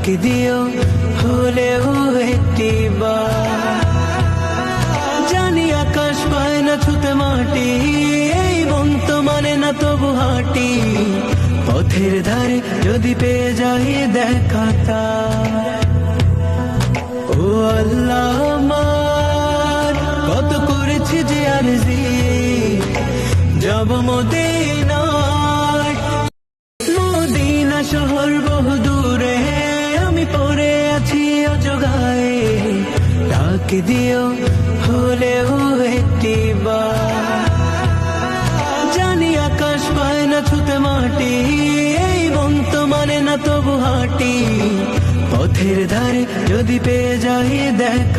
ডাক দিও হলেও একটিবার। জানি আকাশ পায় না ছুতে মাটি, এই মন তো মানে না তবু হাঁটি। পথের ধারে যদি পেয়ে যাই দেখা তার, ও আল্লাহ আমার কত করেছি যে আরজি, যাব মদিনায়। মদিনা শহর বহু দূরে, আমি পড়ে আছি অজগায়ে। ডাক দিও হলেও একটিবার। জানি আকাশ পায় না ছুতে মাটি, এই মন তো মানে না তবু হাঁটি। পথের ধারে যদি পেয়ে যাই দেখ